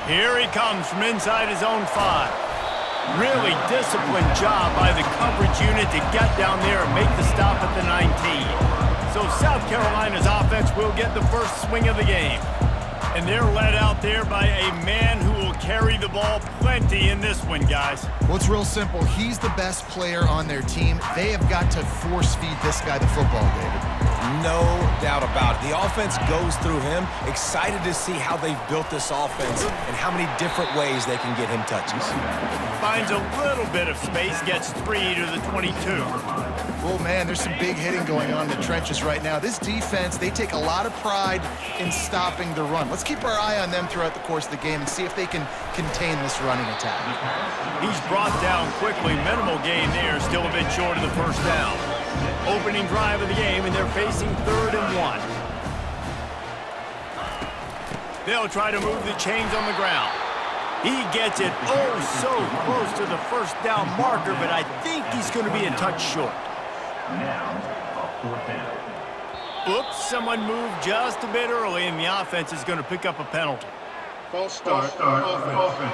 Here he comes from inside his own 5. Really disciplined job by the coverage unit to get down there and make the stop at the 19. So South Carolina's offense will get the first swing of the game. And they're led out there by a man who will carry the ball plenty in this one, guys. Well, it's real simple. He's the best player on their team. They have got to force-feed this guy the football, David. No doubt about it. The offense goes through him. Excited to see how they've built this offense and how many different ways they can get him touches. Finds a little bit of space, gets 3 to the 22. Oh, man, there's some big hitting going on in the trenches right now. This defense, they take a lot of pride in stopping the run. Let's keep our eye on them throughout the course of the game and see if they can contain this running attack. He's brought down quickly. Minimal gain there, still a bit short of the first down. Opening drive of the game, and they're facing 3rd and 1. They'll try to move the chains on the ground. He gets it oh so close to the first down marker, but I think he's going to be a touch short. Oops, someone moved just a bit early, and the offense is going to pick up a penalty. False start offense.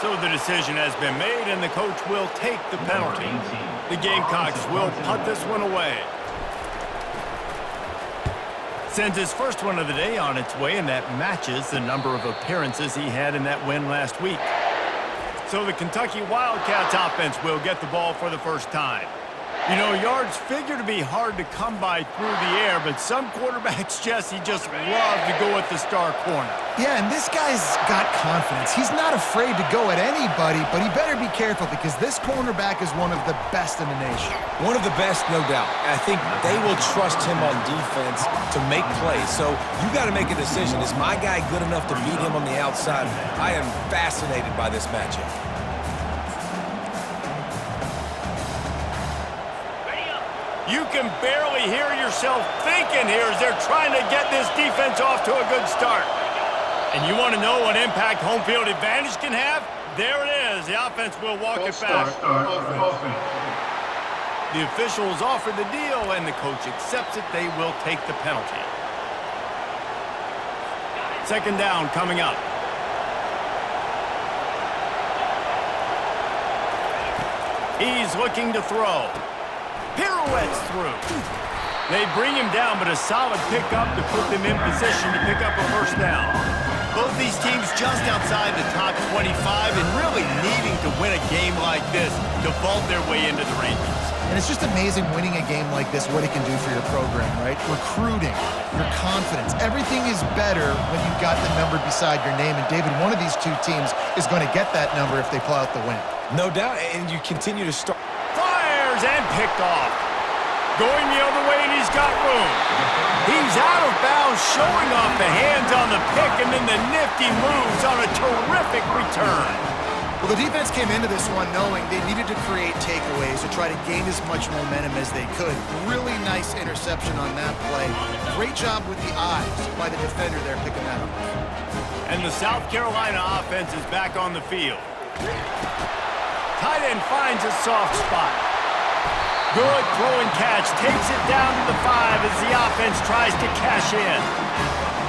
So the decision has been made, and the coach will take the penalty. The Gamecocks will punt this one away. Sends his first one of the day on its way, and that matches the number of appearances he had in that win last week. So the Kentucky Wildcats offense will get the ball for the first time. You know, yards figure to be hard to come by through the air, but some quarterbacks, Jesse, just love to go at the star corner. Yeah, and this guy's got confidence. He's not afraid to go at anybody, but he better be careful because this cornerback is one of the best in the nation. One of the best, no doubt. I think they will trust him on defense to make plays. So you got to make a decision. Is my guy good enough to beat him on the outside? I am fascinated by this matchup. You can barely hear yourself thinking here as they're trying to get this defense off to a good start. And you want to know what impact home field advantage can have? There it is. The offense will walk it back. The officials offer the deal, and the coach accepts it. They will take the penalty. 2nd down coming up. He's looking to throw. Pirouettes through. They bring him down, but a solid pickup to put them in position to pick up a first down. Both these teams just outside the top 25 and really needing to win a game like this to vault their way into the rankings. And it's just amazing winning a game like this, what it can do for your program, right? Recruiting, your confidence, everything is better when you've got the number beside your name. And David, one of these two teams is going to get that number if they pull out the win. No doubt, and you continue to start. And picked off. Going the other way, and he's got room. He's out of bounds, showing off the hands on the pick, and then the nifty moves on a terrific return. Well, the defense came into this one knowing they needed to create takeaways to try to gain as much momentum as they could. Really nice interception on that play. Great job with the eyes by the defender there picking that up. And the South Carolina offense is back on the field. Tight end finds a soft spot. Good throw and catch. Takes it down to the 5 as the offense tries to cash in.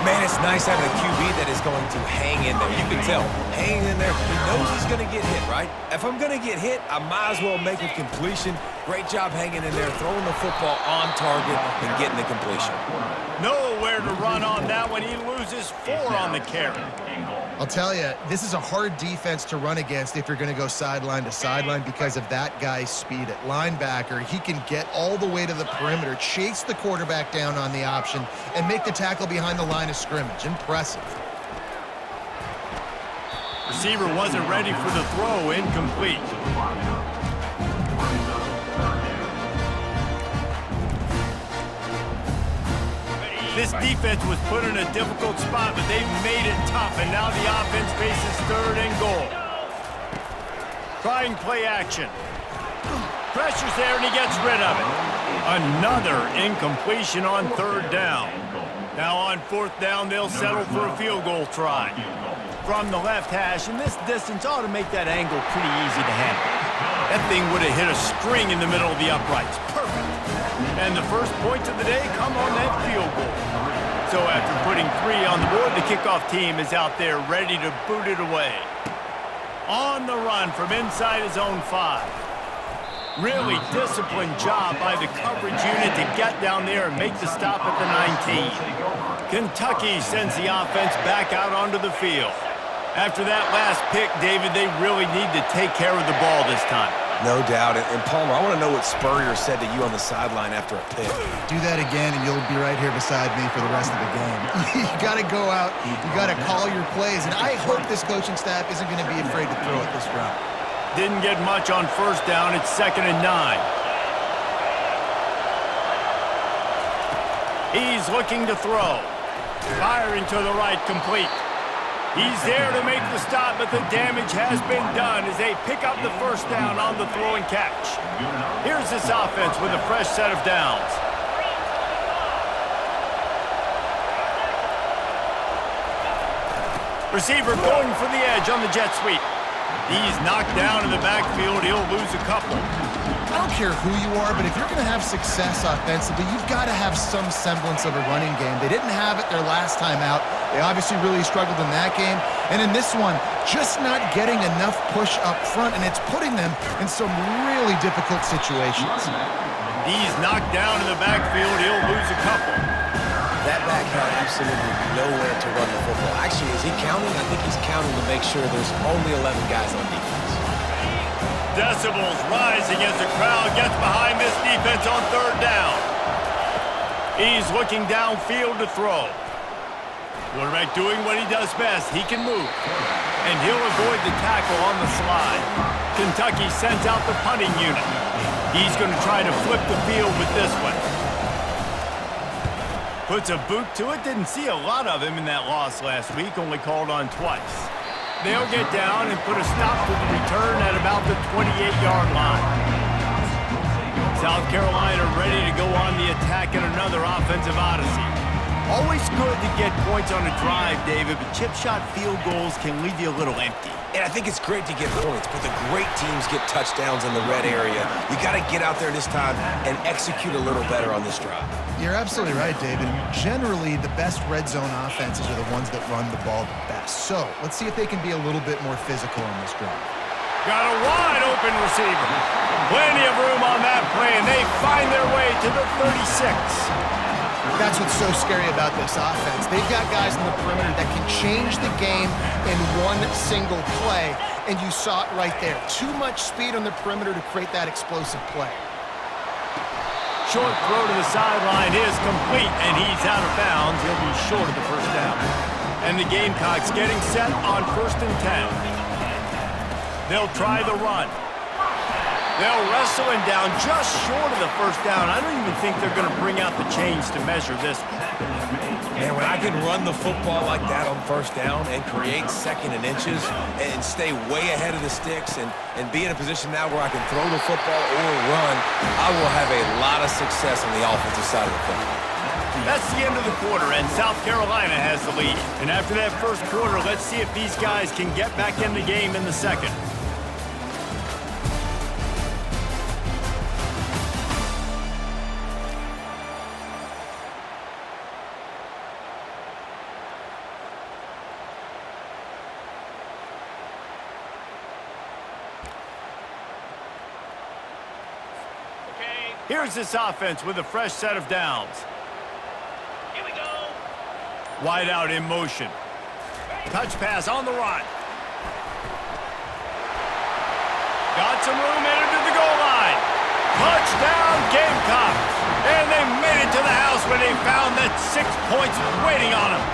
Man, it's nice having a QB that is going to hang in there. You can tell, hanging in there. He knows he's going to get hit, right? If I'm going to get hit, I might as well make a completion. Great job hanging in there, throwing the football on target and getting the completion. Nowhere to run on that one. He loses 4 on the carry. I'll tell you, this is a hard defense to run against if you're going to go sideline to sideline because of that guy's speed at linebacker. He can get all the way to the perimeter, chase the quarterback down on the option, and make the tackle behind the line of scrimmage. Impressive. Receiver wasn't ready for the throw. Incomplete. This defense was put in a difficult spot, but they've made it tough, and now the offense faces 3rd and goal. Trying play action. Pressure's there, and he gets rid of it. Another incompletion on 3rd down. Now on 4th down, they'll settle for a field goal try. From the left hash, and this distance ought to make that angle pretty easy to handle. That thing would have hit a string in the middle of the uprights. Perfect. And the first points of the day come on that field goal. So after putting 3 on the board, the kickoff team is out there ready to boot it away. On the run from inside his own 5. Really disciplined job by the coverage unit to get down there and make the stop at the 19. Kentucky sends the offense back out onto the field. After that last pick, David, they really need to take care of the ball this time. No doubt. And Palmer, I want to know what Spurrier said to you on the sideline after a pick. Do that again, and you'll be right here beside me for the rest of the game. You got to go out. You got to call your plays. And I hope this coaching staff isn't going to be afraid to throw it this route. Didn't get much on first down. It's 2nd and 9. He's looking to throw. Firing to the right, complete. He's there to make the stop, but the damage has been done as they pick up the first down on the throw and catch. Here's this offense with a fresh set of downs. Receiver going for the edge on the jet sweep. He's knocked down in the backfield. He'll lose a couple. I don't care who you are, but if you're going to have success offensively, you've got to have some semblance of a running game. They didn't have it their last time out. They obviously really struggled in that game. And in this one, just not getting enough push up front, and it's putting them in some really difficult situations. He's knocked down in the backfield. He'll lose a couple. That back had absolutely nowhere to run the football. Actually, is he counting? I think he's counting to make sure there's only 11 guys on defense. Decibels rising as the crowd gets behind this defense on 3rd down. He's looking downfield to throw. Quarterback doing what he does best. He can move. And he'll avoid the tackle on the slide. Kentucky sends out the punting unit. He's going to try to flip the field with this one. Puts a boot to it. Didn't see a lot of him in that loss last week. Only called on twice. They'll get down and put a stop to the return at about the 28-yard line. South Carolina ready to go on the attack in another offensive odyssey. Always good to get points on a drive, David, but chip shot field goals can leave you a little empty. And I think it's great to get points, but the great teams get touchdowns in the red area. You got to get out there this time and execute a little better on this drive. You're absolutely right, David. Generally, the best red zone offenses are the ones that run the ball the best. So let's see if they can be a little bit more physical on this drive. Got a wide open receiver. Plenty of room on that play, and they find their way to the 36. That's what's so scary about this offense. They've got guys in the perimeter that can change the game in one single play, and you saw it right there. Too much speed on the perimeter to create that explosive play. Short throw to the sideline is complete, and he's out of bounds. He'll be short of the first down. And the Gamecocks getting set on 1st and 10. They'll try the run. They'll wrestle him down just short of the first down. I don't even think they're going to bring out the chains to measure this one. Man, when I can run the football like that on 1st down and create 2nd and inches and stay way ahead of the sticks and be in a position now where I can throw the football or run, I will have a lot of success on the offensive side of the football. That's the end of the quarter, and South Carolina has the lead. And after that first quarter, let's see if these guys can get back in the game in the second. Here's this offense with a fresh set of downs. Here we go. Wide out in motion. Touch pass on the run. Got some room headed to the goal line. Touchdown Gamecocks. And they made it to the house where they found that 6 points waiting on them.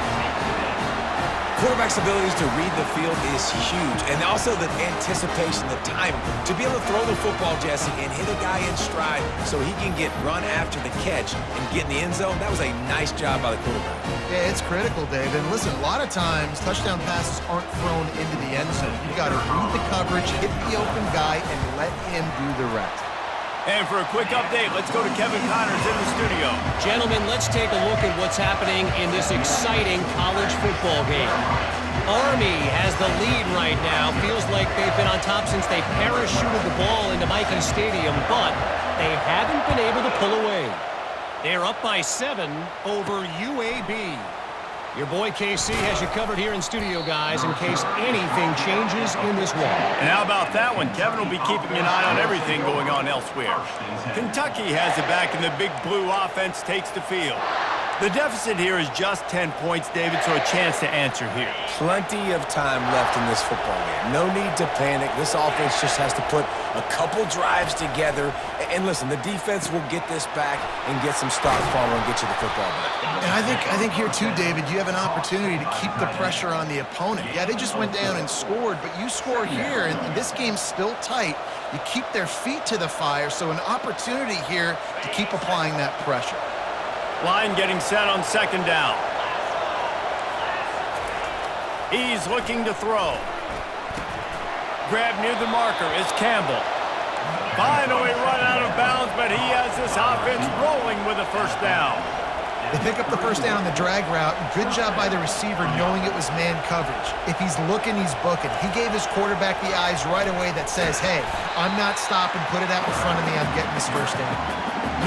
Quarterback's abilities to read the field is huge, and also the anticipation, the time to be able to throw the football, Jesse, and hit a guy in stride so he can get run after the catch and get in the end zone. That was a nice job by the quarterback. Yeah, it's critical, David. And listen, a lot of times touchdown passes aren't thrown into the end zone. You've got to read the coverage, hit the open guy, and let him do the rest. And for a quick update, let's go to Kevin Connors in the studio. Gentlemen, let's take a look at what's happening in this exciting college football game. Army has the lead right now. Feels like they've been on top since they parachuted the ball into Michie Stadium, but they haven't been able to pull away. They're up by 7 over UAB. Your boy KC has you covered here in studio, guys, in case anything changes in this one. And how about that one? Kevin will be keeping an eye on everything going on elsewhere. Kentucky has it back, and the Big Blue offense takes the field. The deficit here is just 10 points, David, so a chance to answer here. Plenty of time left in this football game. No need to panic. This offense just has to put a couple drives together. And listen, the defense will get this back and get some stops following and get you the football back. And I think here too, David, you have an opportunity to keep the pressure on the opponent. Yeah, they just went down and scored, but you score here, and this game's still tight. You keep their feet to the fire, so an opportunity here to keep applying that pressure. Line getting set on second down. He's looking to throw. Grab near the marker is Campbell. Finally run out of bounds, but he has this offense rolling with a first down. They pick up the first down on the drag route. Good job by the receiver knowing it was man coverage. If he's looking, he's booking. He gave his quarterback the eyes right away that says, hey, I'm not stopping. Put it out in front of me. I'm getting this first down.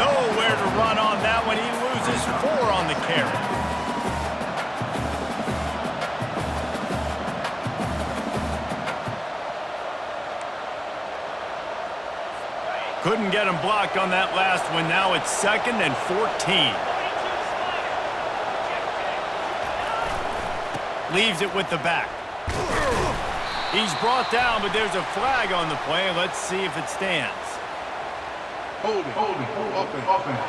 Nowhere to run on that one. He loses 4 on the carry. Couldn't get him blocked on that last one. Now it's 2nd and 14. Leaves it with the back. He's brought down, but there's a flag on the play. Let's see if it stands. Holding, offense.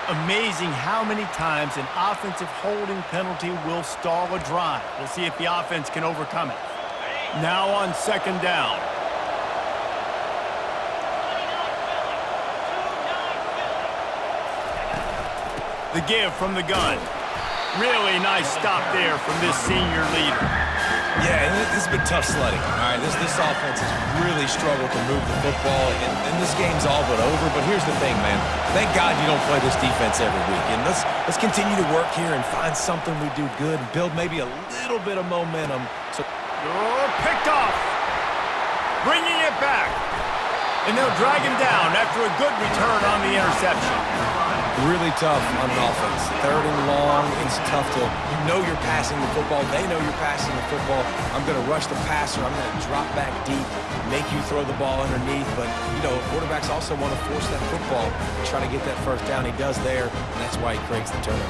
Amazing how many times an offensive holding penalty will stall a drive. We'll see if the offense can overcome it. Now on second down. The give from the gun. Really nice stop there from this senior leader. Yeah, and this has been tough sledding. All right, this offense has really struggled to move the football, and this game's all but over. But here's the thing, man. Thank God you don't play this defense every week. And let's continue to work here and find something we do good and build maybe a little bit of momentum. So Picked off. Bringing it back. And they'll drag him down after a good return on the interception. really tough on an offense. 3rd and long, it's tough to, you know you're passing the football. They know you're passing the football. I'm going to rush the passer. I'm going to drop back deep, make you throw the ball underneath. But, you know, quarterbacks also want to force that football and try to get that first down. He does there, and that's why he creates the turnover.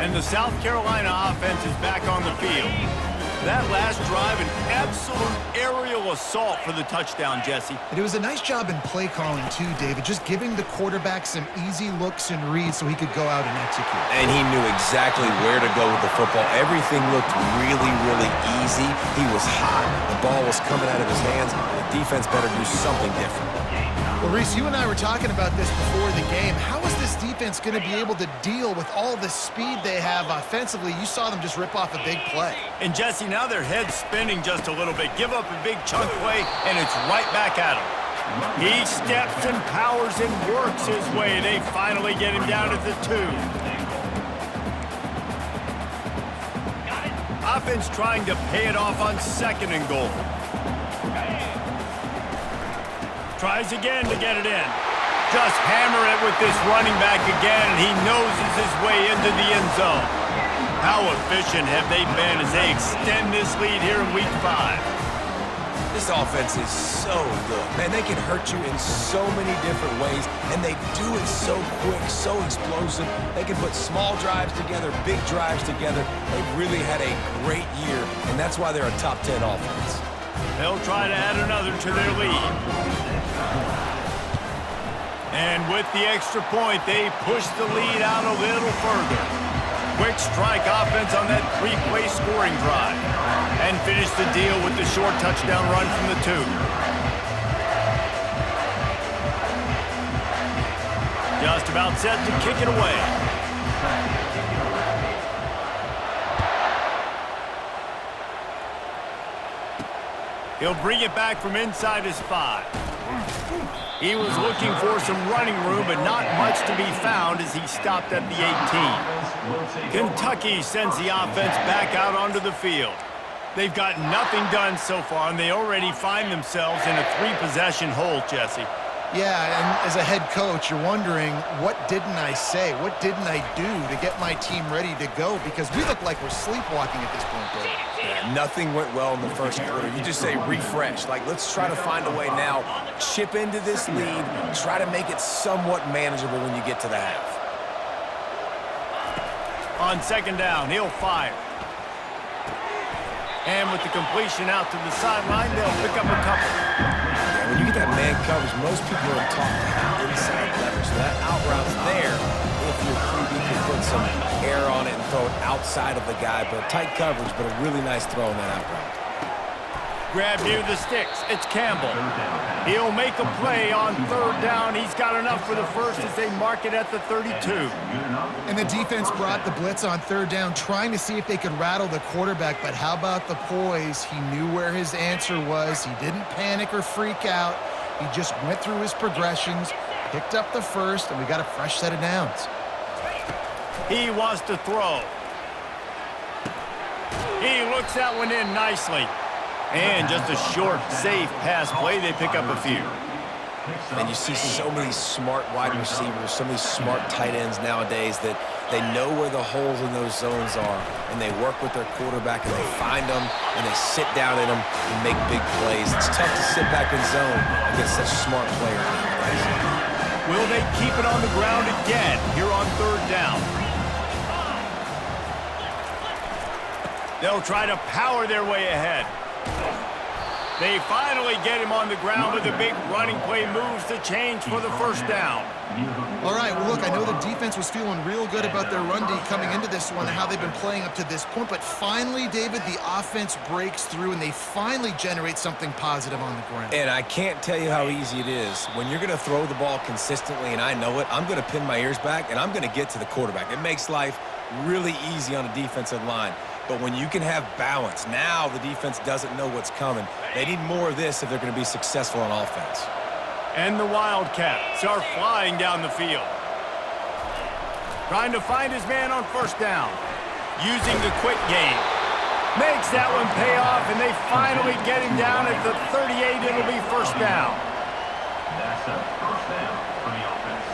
And the South Carolina offense is back on the field. That last drive, an absolute aerial assault for the touchdown, Jesse. And it was a nice job in play calling, too, David, just giving the quarterback some easy looks and reads so he could go out and execute. And he knew exactly where to go with the football. Everything looked really, really easy. He was hot. The ball was coming out of his hands. The defense better do something different. Well, Reese, you and I were talking about this before the game. How is this defense going to be able to deal with all the speed they have offensively? You saw them just rip off a big play. And, Jesse, now their head's spinning just a little bit. Give up a big chunk play, and it's right back at him. He steps and powers and works his way. They finally get him down at the 2. Offense trying to pay it off on 2nd and goal. Tries again to get it in. Just hammer it with this running back again, and he noses his way into the end zone. How efficient have they been as they extend this lead here in Week 5? This offense is so good. Man, they can hurt you in so many different ways, and they do it so quick, so explosive. They can put small drives together, big drives together. They've really had a great year, and that's why they're a top 10 offense. They'll try to add another to their lead. And with the extra point, they push the lead out a little further. Quick strike offense on that 3-play scoring drive. And finish the deal with the short touchdown run from the 2. Just about set to kick it away. He'll bring it back from inside his 5. He was looking for some running room, but not much to be found as he stopped at the 18. Kentucky sends the offense back out onto the field. They've got nothing done so far, and they already find themselves in a 3-possession hole, Jesse. Yeah, and as a head coach, you're wondering, what didn't I say? What didn't I do to get my team ready to go? Because we look like we're sleepwalking at this point, Dave. Yeah, nothing went well in the first quarter. You just say refresh. Like, let's try to find a way now. Chip into this lead. Try to make it somewhat manageable when you get to the half. On second down, he'll fire. And with the completion out to the sideline, they'll pick up a couple. Yeah, when you get that man coverage, most people are taught to have inside leverage. So that out route's there. If your QB can put some air on it and throw it outside of the guy, but tight coverage, but a really nice throw on that out route. Grab near the sticks. It's Campbell. He'll make a play on third down. He's got enough for the first as they mark it at the 32. And the defense brought the blitz on third down, trying to see if they could rattle the quarterback. But how about the poise? He knew where his answer was. He didn't panic or freak out. He just went through his progressions, picked up the first, and we got a fresh set of downs. He wants to throw. He looks that one in nicely. And just a short, safe pass play. They pick up a few. And you see so many smart wide receivers, so many smart tight ends nowadays that they know where the holes in those zones are, and they work with their quarterback, and they find them, and they sit down in them and make big plays. It's tough to sit back in zone against such a smart player nowadays. Will they keep it on the ground again here on third down? They'll try to power their way ahead. They finally get him on the ground with a big running play, moves the change for the first down. All right, well, look, I know the defense was feeling real good about their run D coming into this one and how they've been playing up to this point, but finally, David, the offense breaks through and they finally generate something positive on the ground. And I can't tell you how easy it is. When you're going to throw the ball consistently, and I know it, I'm going to pin my ears back, and I'm going to get to the quarterback. It makes life really easy on a defensive line. But when you can have balance, now the defense doesn't know what's coming. They need more of this if they're going to be successful on offense. And the Wildcats are flying down the field. Trying to find his man on first down. Using the quick game. Makes that one pay off, and they finally get him down at the 38. It'll be first down. That's a first down for the offense.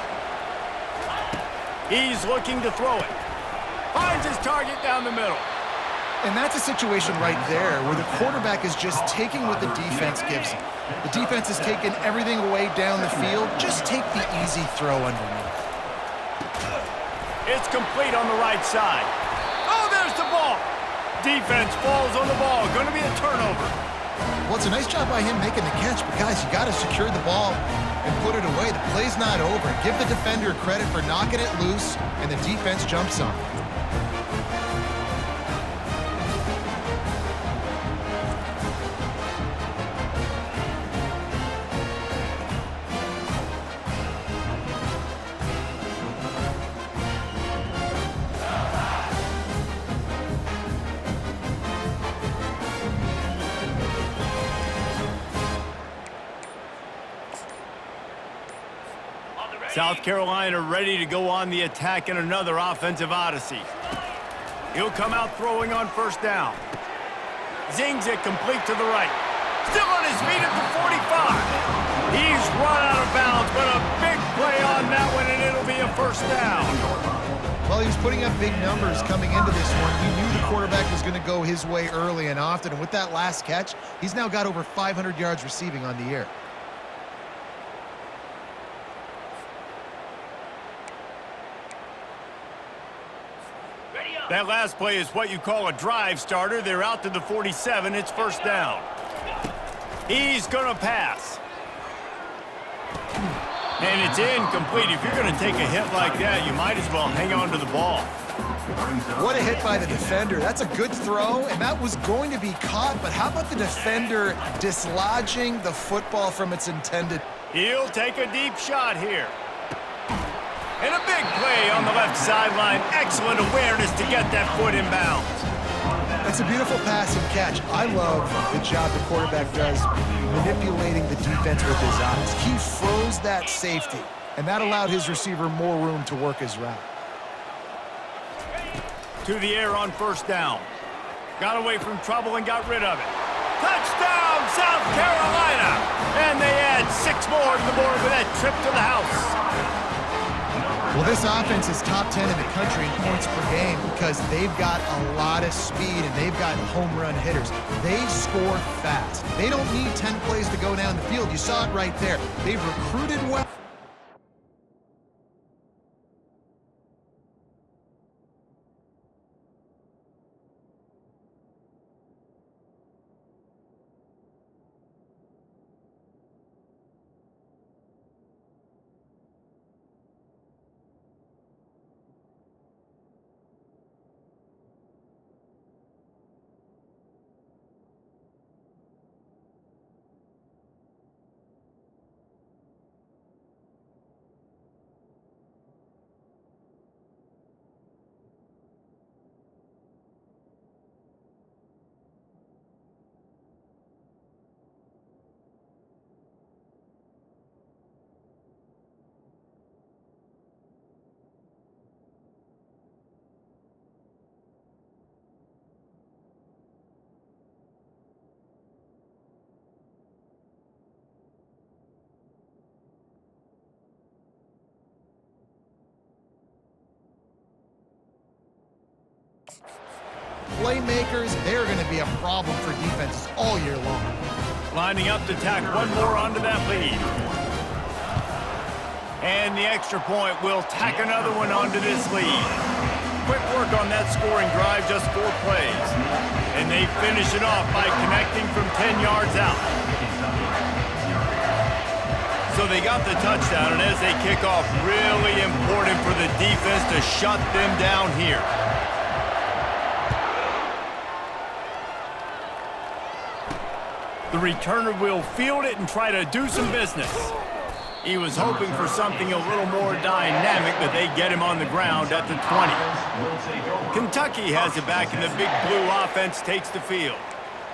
He's looking to throw it. Finds his target down the middle. And that's a situation right there where the quarterback is just taking what the defense gives him. The defense is taking everything away down the field. Just take the easy throw underneath. It's complete on the right side. Oh, there's the ball. Defense falls on the ball. Going to be a turnover. Well, it's a nice job by him making the catch, but guys, you got to secure the ball and put it away. The play's not over. Give the defender credit for knocking it loose, and the defense jumps on it. South Carolina ready to go on the attack in another offensive odyssey. He'll come out throwing on first down. Zings it complete to the right. Still on his feet at the 45. He's run out of bounds, but a big play on that one, and it'll be a first down. Well, he was putting up big numbers coming into this one. He knew the quarterback was going to go his way early and often, and with that last catch, he's now got over 500 yards receiving on the year. That last play is what you call a drive starter. They're out to the 47. It's first down. He's going to pass. And it's incomplete. If you're going to take a hit like that, you might as well hang on to the ball. What a hit by the defender. That's a good throw, and that was going to be caught, but how about the defender dislodging the football from its intended? He'll take a deep shot here. And a big play on the left sideline. Excellent awareness to get that foot in bounds. It's a beautiful pass and catch. I love the job the quarterback does manipulating the defense with his eyes. He froze that safety, and that allowed his receiver more room to work his route. To the air on first down. Got away from trouble and got rid of it. Touchdown, South Carolina! And they add 6 more to the board with that trip to the house. Well, this offense is top 10 in the country in points per game because they've got a lot of speed and they've got home run hitters. They score fast. They don't need 10 plays to go down the field. You saw it right there. They've recruited well. Playmakers, they're going to be a problem for defenses all year long. Lining up to tack one more onto that lead. And the extra point will tack another one onto this lead. Quick work on that scoring drive, just 4 plays. And they finish it off by connecting from 10 yards out. So they got the touchdown, and as they kick off, really important for the defense to shut them down here. The returner will field it and try to do some business. He was hoping for something a little more dynamic, but they get him on the ground at the 20. Kentucky has it back, and the big blue offense takes the field.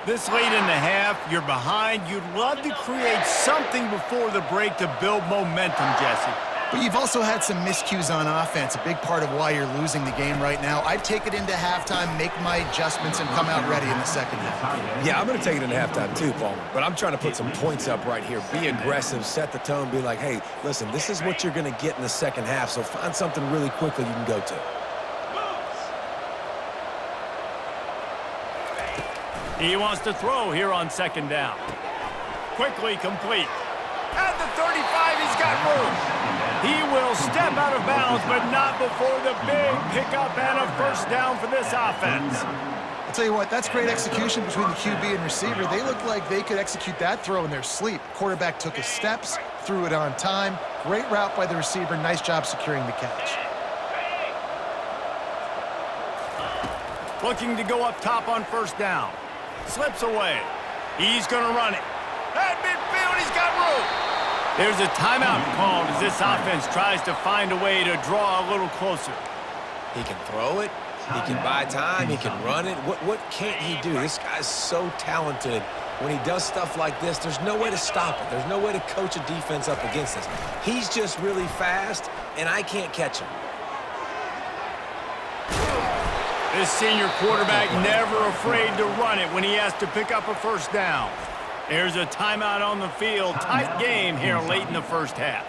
This late in the half, you're behind. You'd love to create something before the break to build momentum, Jesse. But you've also had some miscues on offense, a big part of why you're losing the game right now. I'd take it into halftime, make my adjustments, and come out ready in the second half. Yeah, I'm going to take it into halftime too, Paul. But I'm trying to put some points up right here. Be aggressive, set the tone, be like, hey, listen, this is what you're going to get in the second half, so find something really quickly you can go to. He wants to throw here on second down. Quickly complete. At the 35, he's got room. He will step out of bounds, but not before the big pickup and a first down for this offense. I'll tell you what, that's great execution between the QB and receiver. They look like they could execute that throw in their sleep. Quarterback took his steps, threw it on time. Great route by the receiver. Nice job securing the catch. Looking to go up top on first down. Slips away. He's going to run it. At midfield, he's got room. There's a timeout called as this offense tries to find a way to draw a little closer. He can throw it. He can buy time. He can run it. What can't he do? This guy's so talented. When he does stuff like this, there's no way to stop it. There's no way to coach a defense up against this. He's just really fast, and I can't catch him. This senior quarterback never afraid to run it when he has to pick up a first down. There's a timeout on the field. Tight game here late in the first half.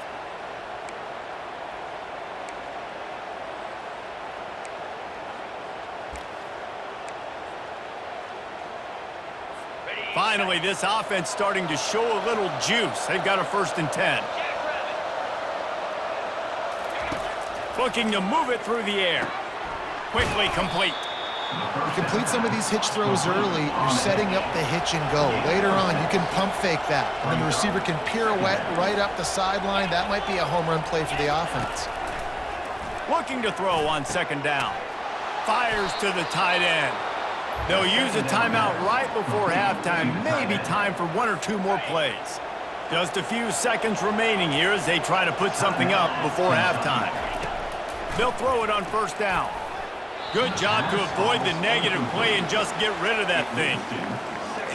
Finally, this offense starting to show a little juice. They've got a 1st and 10. Looking to move it through the air. Quickly complete. You complete some of these hitch throws early, you're setting up the hitch and go. Later on, you can pump fake that, and then the receiver can pirouette right up the sideline. That might be a home run play for the offense. Looking to throw on second down. Fires to the tight end. They'll use a timeout right before halftime. Maybe time for 1 or 2 more plays. Just a few seconds remaining here as they try to put something up before halftime. They'll throw it on first down. Good job to avoid the negative play and just get rid of that thing.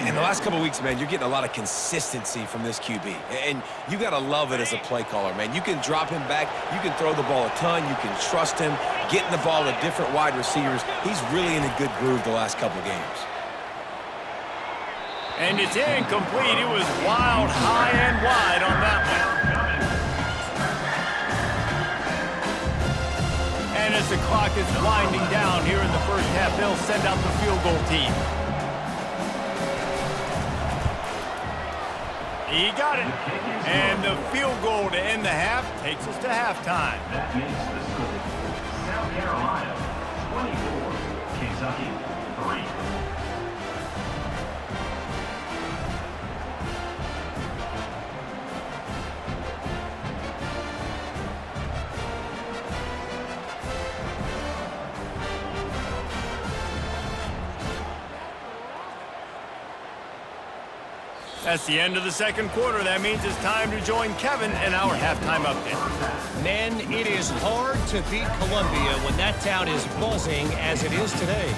In the last couple of weeks, man, you're getting a lot of consistency from this QB. And you got to love it as a play caller, man. You can drop him back. You can throw the ball a ton. You can trust him, getting the ball to different wide receivers. He's really in a good groove the last couple of games. And it's incomplete. It was wild, high and wide on that one. And as the clock is winding down here in the first half, they'll send out the field goal team. He got it. And the field goal to end the half takes us to halftime. That makes the score. South Carolina, 24. Kentucky, 3. That's the end of the second quarter. That means it's time to join Kevin in our halftime update. Men, it is hard to beat Columbia when that town is buzzing as it is today.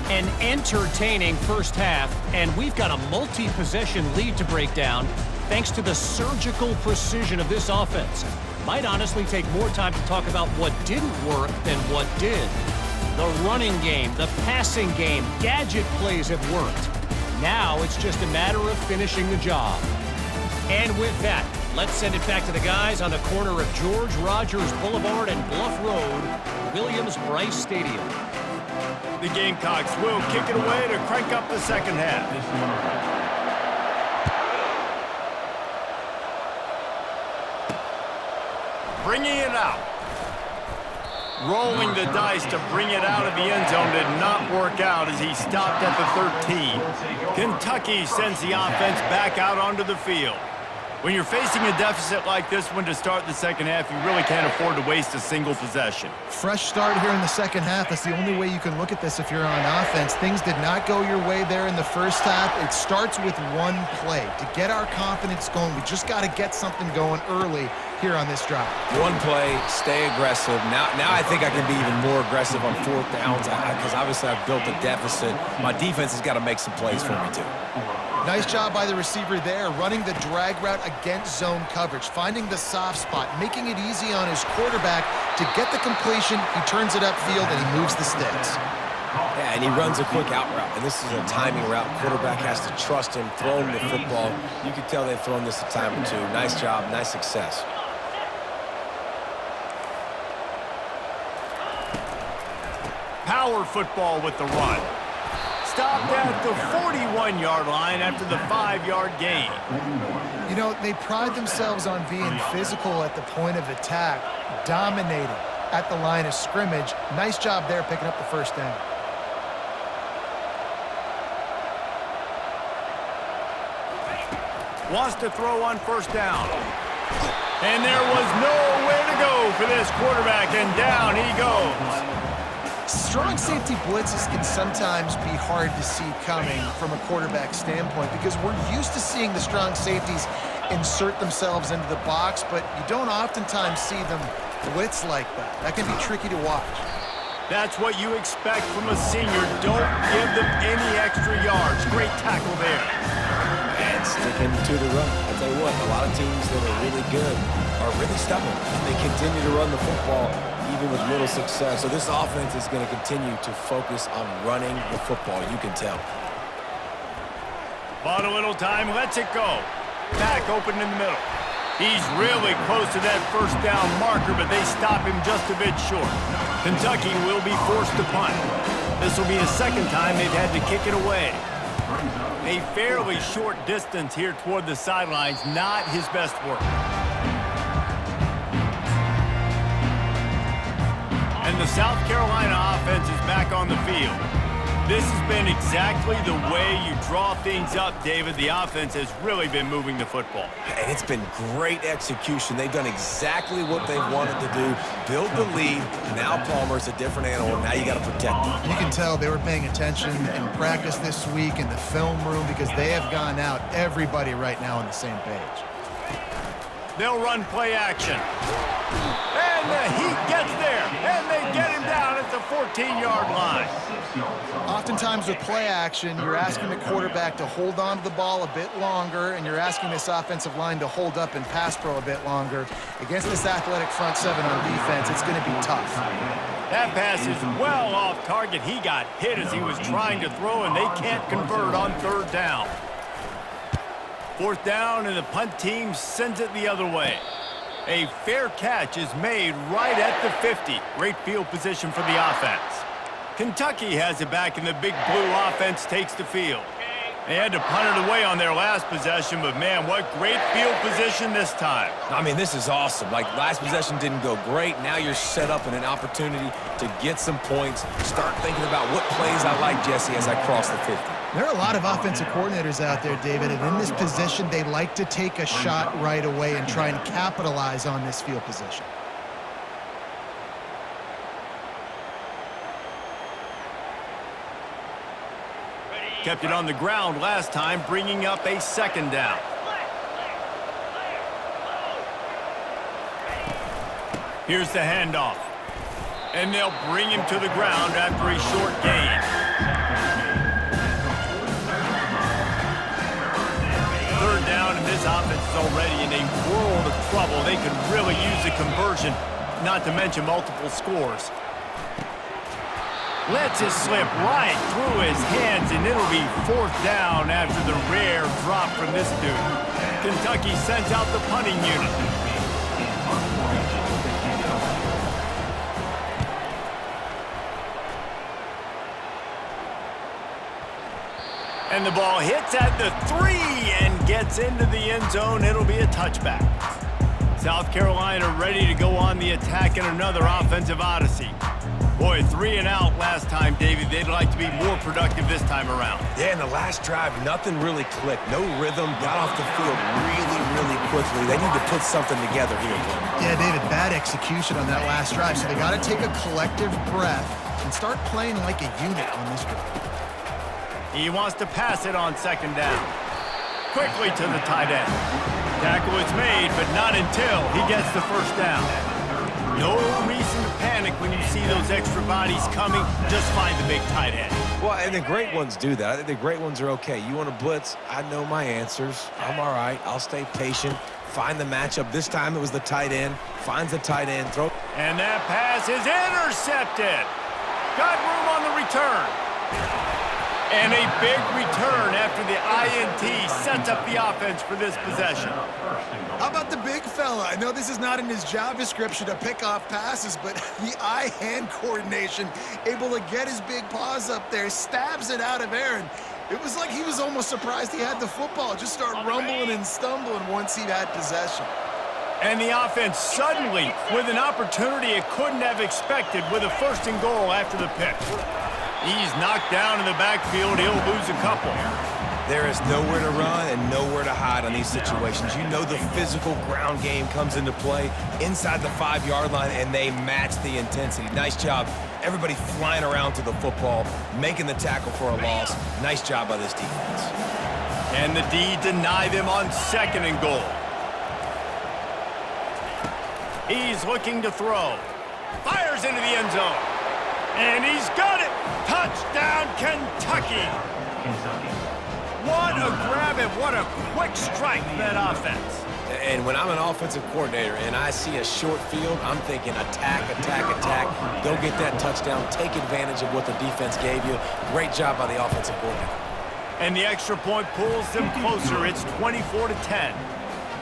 An entertaining first half, and we've got a multi-possession lead to break down thanks to the surgical precision of this offense. Might honestly take more time to talk about what didn't work than what did. The running game, the passing game, gadget plays have worked. Now it's just a matter of finishing the job. And with that, let's send it back to the guys on the corner of George Rogers Boulevard and Bluff Road, Williams-Brice Stadium. The Gamecocks will kick it away to crank up the second half. Bringing it out. Rolling the dice to bring it out of the end zone did not work out as he stopped at the 13. Kentucky sends the offense back out onto the field. When you're facing a deficit like this one to start the second half, you really can't afford to waste a single possession. Fresh start here in the second half. That's the only way you can look at this if you're on offense. Things did not go your way there in the first half. It starts with one play. To get our confidence going, we just got to get something going early here on this drive. One play, stay aggressive. Now I think I can be even more aggressive on fourth downs because obviously I've built a deficit. My defense has got to make some plays for me too. Nice job by the receiver there, running the drag route against zone coverage, finding the soft spot, making it easy on his quarterback to get the completion. He turns it upfield and he moves the sticks. Yeah, and he runs a quick out route, and this is a timing route. Quarterback has to trust him, throw him the football. You can tell they've thrown this a time or two. Nice job, nice success. Power football with the run. Stopped at the 41-yard line after the 5-yard gain. You know, they pride themselves on being physical at the point of attack, dominating at the line of scrimmage. Nice job there picking up the first down. Wants to throw on first down. And there was nowhere to go for this quarterback, and down he goes. Strong safety blitzes can sometimes be hard to see coming from a quarterback standpoint because we're used to seeing the strong safeties insert themselves into the box, but you don't oftentimes see them blitz like that. That can be tricky to watch. That's what you expect from a senior. Don't give them any extra yards. Great tackle there. And sticking to the run. I'll tell you what, a lot of teams that are really good are really stubborn, and they continue to run the football even with little success. So this offense is going to continue to focus on running the football. You can tell. Bought a little time, lets it go. Back open in the middle. He's really close to that first down marker, but they stop him just a bit short. Kentucky will be forced to punt. This will be the second time they've had to kick it away. A fairly short distance here toward the sidelines, not his best work. And the South Carolina offense is back on the field. This has been exactly the way you draw things up, David. The offense has really been moving the football. And it's been great execution. They've done exactly what they've wanted to do. Build the lead. Now Palmer's a different animal. Now you got to protect him. You can tell they were paying attention in practice this week in the film room because they have gone out, everybody right now on the same page. They'll run play action. And the Heat gets there, and they get him down at the 14-yard line. Oftentimes with play action, you're asking the quarterback to hold on to the ball a bit longer, and you're asking this offensive line to hold up and pass pro a bit longer. Against this athletic front seven on defense, it's going to be tough. That pass is well off target. He got hit as he was trying to throw, and they can't convert on third down. Fourth down, and the punt team sends it the other way. A fair catch is made right at the 50. Great field position for the offense. Kentucky has it back, and the big blue offense takes the field. They had to punt it away on their last possession, but man, what great field position this time. I mean, this is awesome. Like, last possession didn't go great. Now you're set up in an opportunity to get some points. Start thinking about what plays I like, Jesse, as I cross the 50. There are a lot of offensive coordinators out there, David, and in this position, they like to take a shot right away and try and capitalize on this field position. Kept it on the ground last time, bringing up a second down. Here's the handoff. And they'll bring him to the ground after a short gain. Third down, and this offense is already in a world of trouble. They could really use a conversion, not to mention multiple scores. Lets it slip right through his hands, and it'll be fourth down after the rare drop from this dude. Kentucky sends out the punting unit. And the ball hits at the 3 and gets into the end zone. It'll be a touchback. South Carolina ready to go on the attack in another offensive odyssey. Boy, 3 and out last time, David. They'd like to be more productive this time around. Yeah, in the last drive, nothing really clicked. No rhythm, got off the field really quickly. They need to put something together here. Yeah, David, bad execution on that last drive, so they got to take a collective breath and start playing like a unit on this drive. He wants to pass it on second down. Quickly to the tight end. Tackle is made, but not until he gets the first down. No reason to panic when you see those extra bodies coming. Just find the big tight end. Well, and the great ones do that. I think the great ones are okay. You want to blitz? I know my answers. I'm all right. I'll stay patient. Find the matchup. This time it was the tight end. Finds the tight end. Throw. And that pass is intercepted. Got room on the return. And a big return after the INT sets up the offense for this possession. How about the big fella? I know this is not in his job description to pick off passes, but the eye-hand coordination, able to get his big paws up there, stabs it out of Aaron. It was like he was almost surprised he had the football. Just start rumbling and stumbling once he had possession. And the offense suddenly, with an opportunity it couldn't have expected, with a first and goal after the pick. He's knocked down in the backfield. He'll lose a couple. There is nowhere to run and nowhere to hide on these situations. You know the physical ground game comes into play inside the 5-yard line, and they match the intensity. Nice job. Everybody flying around to the football, making the tackle for a loss. Nice job by this defense. And the D deny them on second and goal. He's looking to throw. Fires into the end zone. And he's got it! Touchdown, Kentucky! What a grab and what a quick strike, that offense. And when I'm an offensive coordinator and I see a short field, I'm thinking attack, attack, attack. Go get that touchdown. Take advantage of what the defense gave you. Great job by the offensive coordinator. And the extra point pulls them closer. It's 24-10.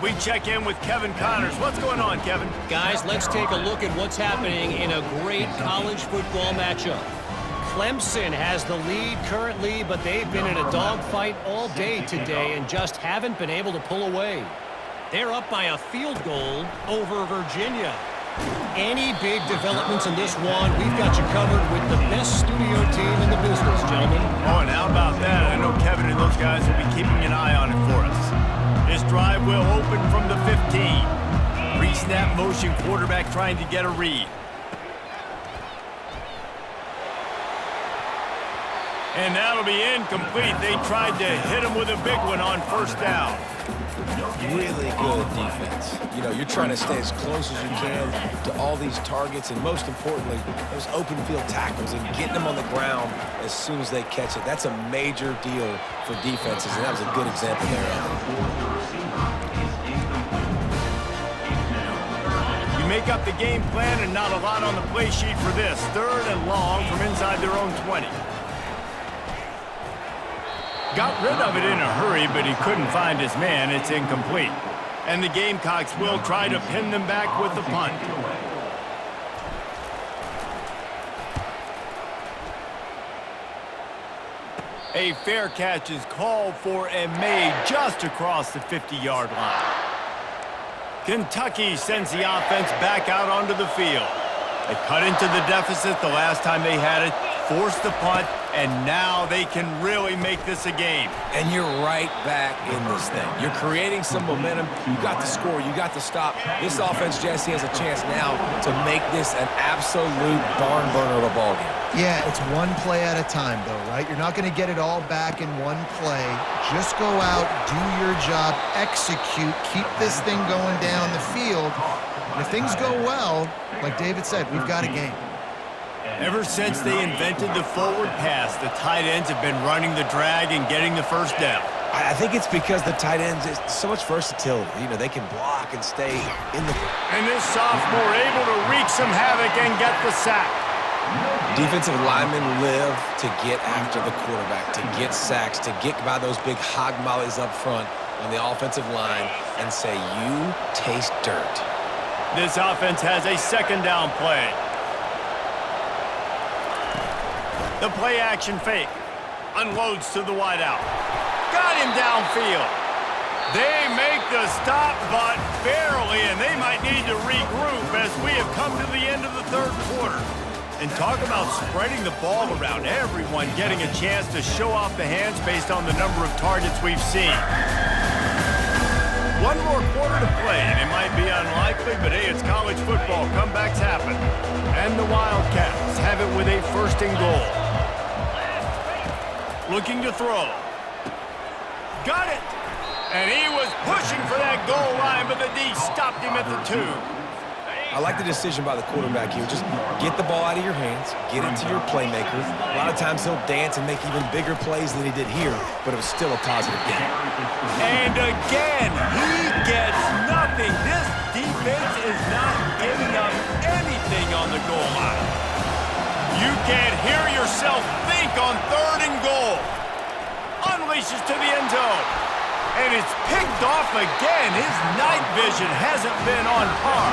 We check in with Kevin Connors. What's going on, Kevin? Guys, let's take a look at what's happening in a great college football matchup. Clemson has the lead currently, but they've been in a dogfight all day today and just haven't been able to pull away. They're up by a field goal over Virginia. Any big developments in this one, we've got you covered with the best studio team in the business, gentlemen. Oh, and how about that? I know Kevin and those guys will be keeping an eye on it for us. This drive will open from the 15. Pre-snap motion, quarterback trying to get a read. And that'll be incomplete. They tried to hit him with a big one on first down. Really good defense. You know, you're trying to stay as close as you can to all these targets, and most importantly, those open field tackles and getting them on the ground as soon as they catch it. That's a major deal for defenses, and that was a good example there of it. You make up the game plan and not a lot on the play sheet for this. 3rd and long from inside their own 20. Got rid of it in a hurry, but he couldn't find his man. It's incomplete. And the Gamecocks will try to pin them back with the punt. A fair catch is called for and made just across the 50-yard line. Kentucky sends the offense back out onto the field. They cut into the deficit the last time they had it, forced the punt, and now they can really make this a game. And you're right back in this thing. You're creating some momentum. You got the score. You got the stop. This offense, Jesse, has a chance now to make this an absolute barn burner of a ball game. Yeah, it's one play at a time, though, right? You're not going to get it all back in one play. Just go out, do your job, execute, keep this thing going down the field. And if things go well, like David said, we've got a game. Ever since they invented the forward pass, the tight ends have been running the drag and getting the first down. I think it's because the tight ends is so much versatility. You know, they can block and stay in the... And this sophomore able to wreak some havoc and get the sack. Defensive linemen live to get after the quarterback, to get sacks, to get by those big hog mollies up front on the offensive line and say, you taste dirt. This offense has a 2nd down play. The play action fake. Unloads to the wideout. Got him downfield. They make the stop, but barely, and they might need to regroup as we have come to the end of the 3rd quarter. And talk about spreading the ball around, everyone getting a chance to show off the hands based on the number of targets we've seen. One more quarter to play, and it might be unlikely, but hey, it's college football. Comebacks happen. And the Wildcats have it with a 1st and goal. Looking to throw. Got it! And he was pushing for that goal line, but the D stopped him at the 2. I like the decision by the quarterback here. Just get the ball out of your hands, get it to your playmaker. A lot of times he'll dance and make even bigger plays than he did here, but it was still a positive game. And again, he gets nothing. This defense is not giving up anything on the goal line. You can't hear yourself think on 3rd and goal. Unleashes to the end zone. And it's picked off again. His night vision hasn't been on par.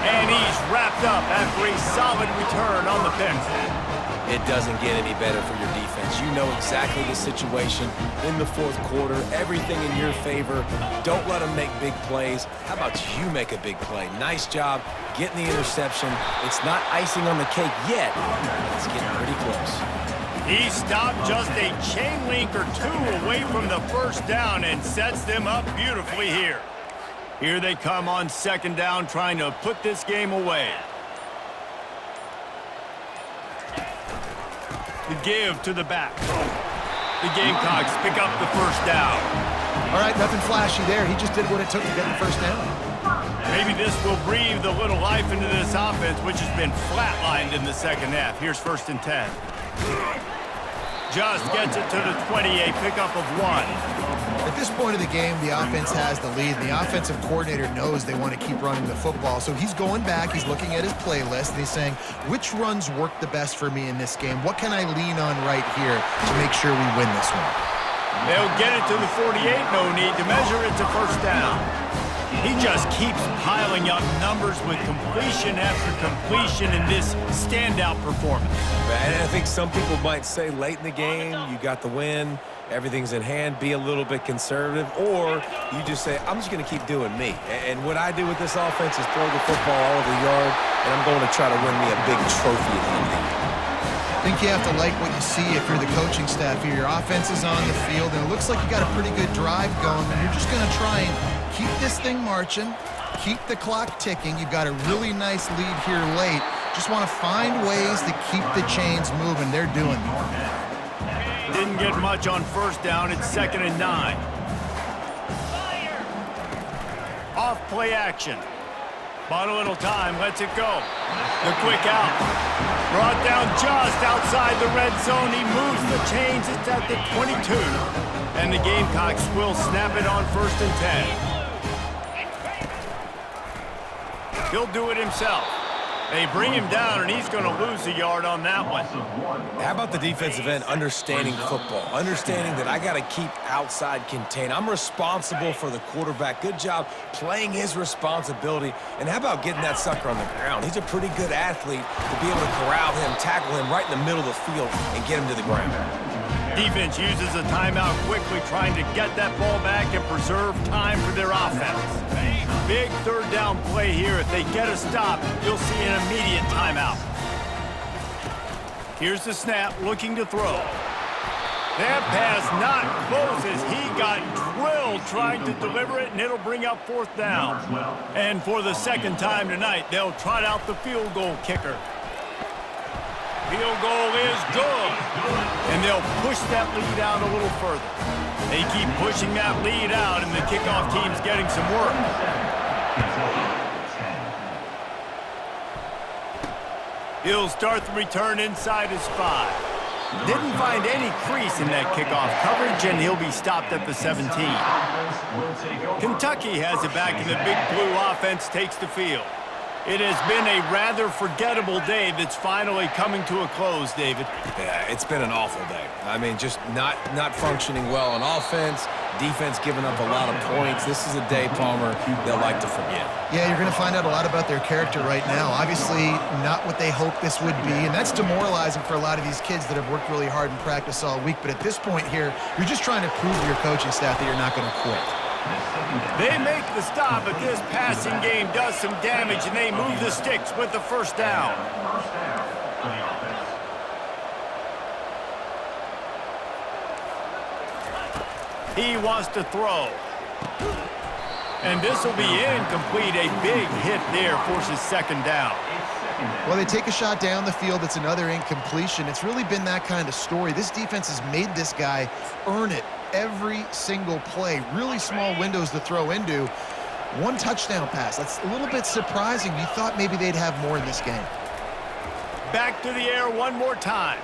And he's wrapped up after a solid return on the pick. It doesn't get any better for your defense. You know exactly the situation in the 4th quarter. Everything in your favor. Don't let them make big plays. How about you make a big play? Nice job getting the interception. It's not icing on the cake yet, but it's getting pretty close. He stopped just a chain link or 2 away from the 1st down and sets them up beautifully here. Here they come on 2nd down, trying to put this game away. The give to the back. The Gamecocks pick up the 1st down. All right, nothing flashy there. He just did what it took to get the 1st down. Maybe this will breathe a little life into this offense, which has been flatlined in the 2nd half. Here's 1st and 10. Just gets it to the 20, a pickup of 1. At this point of the game, the offense has the lead, and the offensive coordinator knows they want to keep running the football. So he's going back, he's looking at his playlist, and he's saying, which runs work the best for me in this game? What can I lean on right here to make sure we win this one? They'll get it to the 48, no need to measure it to 1st down. He just keeps piling up numbers with completion after completion in this standout performance. And I think some people might say late in the game, you got the win, everything's in hand, be a little bit conservative, or you just say, I'm just going to keep doing me. And what I do with this offense is throw the football all over the yard, and I'm going to try to win me a big trophy at the end of the year. I think you have to like what you see if you're the coaching staff here. Your offense is on the field, and it looks like you got a pretty good drive going, and you're just going to try and keep this thing marching, keep the clock ticking. You've got a really nice lead here late. Just want to find ways to keep the chains moving. They're doing that. Didn't get much on 1st down. It's 2nd and 9. enough play action. Bought a little time, lets it go. The quick out. Brought down just outside the red zone. He moves the chains. It's at the 22. And the Gamecocks will snap it on 1st and 10. He'll do it himself. They bring him down, and he's going to lose a yard on that one. How about the defensive end understanding football, understanding that I got to keep outside contained. I'm responsible for the quarterback. Good job playing his responsibility. And how about getting that sucker on the ground? He's a pretty good athlete to be able to corral him, tackle him right in the middle of the field, and get him to the ground. Defense uses a timeout quickly, trying to get that ball back and preserve time for their offense. Big 3rd down play here. If they get a stop, you'll see an immediate timeout. Here's the snap, looking to throw. That pass not close as he got drilled trying to deliver it, and it'll bring up 4th down. And for the 2nd time tonight, they'll trot out the field goal kicker. Field goal is good. And they'll push that lead out a little further. They keep pushing that lead out, and the kickoff team's getting some work. He'll start the return inside his 5. Didn't find any crease in that kickoff coverage, and he'll be stopped at the 17. Kentucky has it back, and the Big Blue offense takes the field. It has been a rather forgettable day that's finally coming to a close, David. Yeah, it's been an awful day. I mean, just not functioning well on offense, defense giving up a lot of points. This is a day, Palmer, they'll like to forget. Yeah, you're going to find out a lot about their character right now. Obviously, not what they hoped this would be, and that's demoralizing for a lot of these kids that have worked really hard in practice all week. But at this point here, you're just trying to prove to your coaching staff that you're not going to quit. They make the stop, but this passing game does some damage, and they move the sticks with the 1st down. He wants to throw. And this will be incomplete. A big hit there forces 2nd down. Well, they take a shot down the field. It's another incompletion. It's really been that kind of story. This defense has made this guy earn it every single play. Really small windows to throw into. 1 touchdown pass. That's a little bit surprising. You thought maybe they'd have more in this game. Back to the air one more time.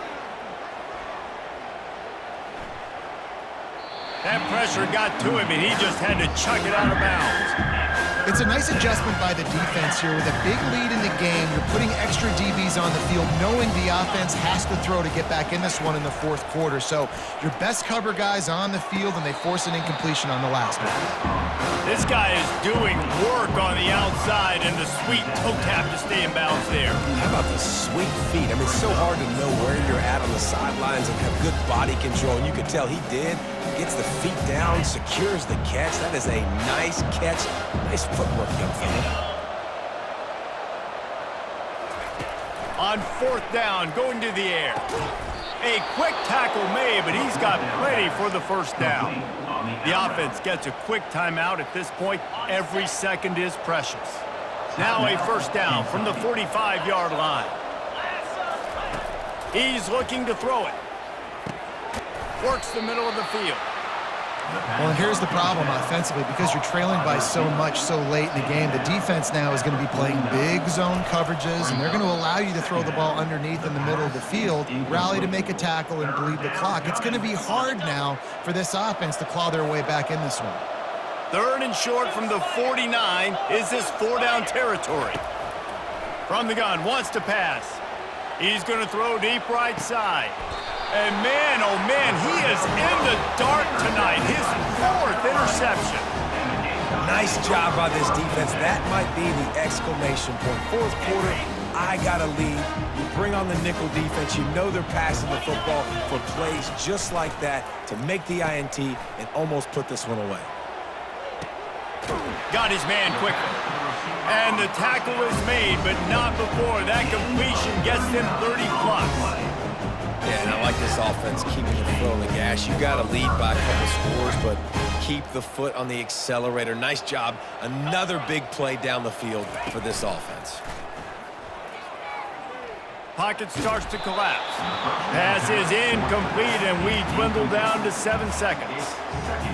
That pressure got to him, and he just had to chuck it out of bounds. It's a nice adjustment by the defense here. With a big lead in the game, you're putting extra DBs on the field, knowing the offense has to throw to get back in this one in the 4th quarter. So your best cover guys on the field, and they force an incompletion on the last one. This guy is doing work on the outside, and the sweet toe tap to stay in bounds there. How about the sweet feet? I mean, it's so hard to know where you're at on the sidelines and have good body control, and you can tell he did. Gets the feet down, secures the catch. That is a nice catch. Nice footwork, young fella. On 4th down, going to the air. A quick tackle made, but he's got plenty for the 1st down. The offense gets a quick timeout at this point. Every second is precious. Now a 1st down from the 45-yard line. He's looking to throw it. Works the middle of the field. Well, here's the problem offensively. Because you're trailing by so much so late in the game, the defense now is going to be playing big zone coverages, and they're going to allow you to throw the ball underneath in the middle of the field, rally to make a tackle, and bleed the clock. It's going to be hard now for this offense to claw their way back in this one. 3rd and short from the 49 is this 4-down territory. From the gun, wants to pass. He's going to throw deep right side. And man, oh man, he is in the dark tonight. His 4th interception. Nice job by this defense. That might be the exclamation point. 4th quarter, I got a lead. You bring on the nickel defense. You know they're passing the football for plays just like that to make the INT and almost put this one away. Got his man quickly. And the tackle is made, but not before that completion gets them 30+. Yeah, and I like this offense keeping the foot on the gas. You got to lead by a couple scores, but keep the foot on the accelerator. Nice job. Another big play down the field for this offense. pocket starts to collapse. Pass is incomplete, and we dwindle down to 7 seconds.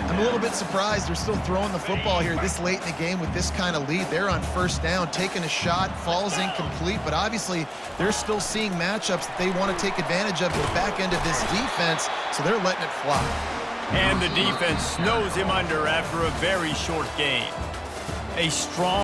I'm a little bit surprised they're still throwing the football here this late in the game with this kind of lead. They're on first down, taking a shot, falls incomplete, but obviously they're still seeing matchups that they want to take advantage of at the back end of this defense, so they're letting it fly. And the defense snows him under after a very short game. A strong